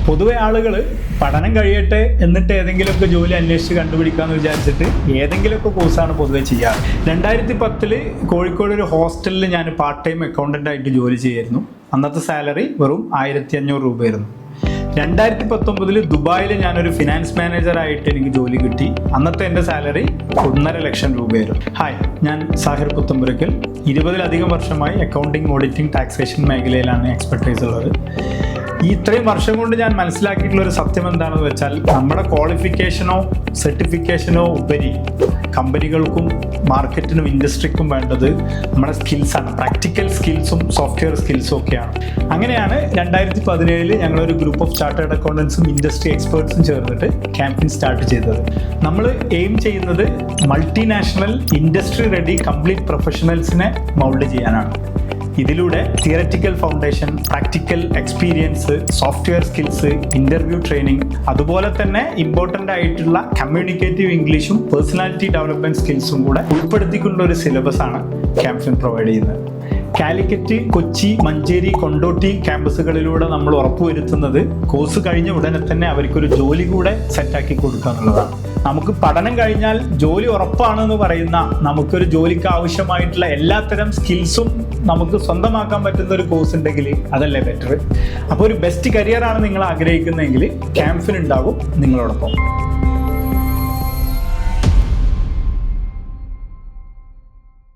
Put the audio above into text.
പൊതുവെ ആളുകൾ പഠനം കഴിയട്ടെ എന്നിട്ട് ഏതെങ്കിലുമൊക്കെ ജോലി അന്വേഷിച്ച് കണ്ടുപിടിക്കാമെന്ന് വിചാരിച്ചിട്ട് ഏതെങ്കിലുമൊക്കെ കോഴ്സാണ് പൊതുവെ ചെയ്യാറ്. 2010 കോഴിക്കോട് ഒരു ഹോസ്റ്റലിൽ ഞാൻ പാർട്ട് ടൈം അക്കൗണ്ടൻ്റ് ആയിട്ട് ജോലി ചെയ്യായിരുന്നു. അന്നത്തെ സാലറി വെറും 1500 രൂപയായിരുന്നു. 2019 ദുബായിൽ ഞാനൊരു ഫിനാൻസ് മാനേജറായിട്ട് എനിക്ക് ജോലി കിട്ടി. അന്നത്തെ എൻ്റെ സാലറി 1.5 ലക്ഷം രൂപയായിരുന്നു. ഹായ്, ഞാൻ സാഹിർ പുത്തമ്പുരക്കൽ. 20-ലധികം വർഷമായി അക്കൗണ്ടിങ്, ഓഡിറ്റിംഗ്, ടാക്സേഷൻ മേഖലയിലാണ് എക്സ്പെർട്ടൈസ് ഉള്ളത്. ഇത്രയും വർഷം കൊണ്ട് ഞാൻ മനസ്സിലാക്കിയിട്ടുള്ള ഒരു സത്യം എന്താണെന്ന് വെച്ചാൽ, നമ്മുടെ ക്വാളിഫിക്കേഷനോ സർട്ടിഫിക്കേഷനോ ഉപരി കമ്പനികൾക്കും മാർക്കറ്റിനും ഇൻഡസ്ട്രിക്കും വേണ്ടത് നമ്മുടെ സ്കിൽസാണ്. പ്രാക്ടിക്കൽ സ്കിൽസും സോഫ്റ്റ്വെയർ സ്കിൽസും ഒക്കെയാണ്. അങ്ങനെയാണ് 2017 ഞങ്ങളൊരു ഗ്രൂപ്പ് ഓഫ് ചാർട്ടേഡ് അക്കൗണ്ടൻസും ഇൻഡസ്ട്രി എക്സ്പേർട്സും ചേർന്നിട്ട് ക്യാമ്പയിൻ സ്റ്റാർട്ട് ചെയ്തത്. നമ്മൾ എയിം ചെയ്യുന്നത് മൾട്ടിനാഷണൽ ഇൻഡസ്ട്രി റെഡി കംപ്ലീറ്റ് പ്രൊഫഷണൽസിനെ മൗൾഡ് ചെയ്യാനാണ്. ഇതിലൂടെ theoretical foundation, practical experience, software skills, interview training, അതുപോലെ തന്നെ ഇമ്പോർട്ടൻ്റ് ആയിട്ടുള്ള കമ്മ്യൂണിക്കേറ്റീവ് ഇംഗ്ലീഷും പേഴ്സണാലിറ്റി ഡെവലപ്മെൻറ്റ് സ്കിൽസും കൂടെ ഉൾപ്പെടുത്തിക്കൊണ്ടുള്ള ഒരു സിലബസാണ് ക്യാമ്പയിൻ പ്രൊവൈഡ് ചെയ്യുന്നത്. കാലിക്കറ്റ്, കൊച്ചി, മഞ്ചേരി, കൊണ്ടോട്ടി ക്യാമ്പസുകളിലൂടെ നമ്മൾ ഉറപ്പുവരുത്തുന്നത് കോഴ്സ് കഴിഞ്ഞ ഉടനെ തന്നെ അവർക്കൊരു ജോലി കൂടെ സെറ്റാക്കി കൊടുക്കുക എന്നുള്ളതാണ്. നമുക്ക് പഠനം കഴിഞ്ഞാൽ ജോലി ഉറപ്പാണെന്ന് പറയുന്ന, നമുക്കൊരു ജോലിക്ക് ആവശ്യമായിട്ടുള്ള എല്ലാത്തരം സ്കിൽസും നമുക്ക് സ്വന്തമാക്കാൻ പറ്റുന്ന ഒരു കോഴ്സ് ഉണ്ടെങ്കിൽ അതല്ലേ ബെറ്റർ. അപ്പോൾ ഒരു ബെസ്റ്റ് കരിയറാണ് നിങ്ങൾ ആഗ്രഹിക്കുന്നതെങ്കിൽ ക്യാമ്പയിൻ ഉണ്ടാകും നിങ്ങളോടൊപ്പം.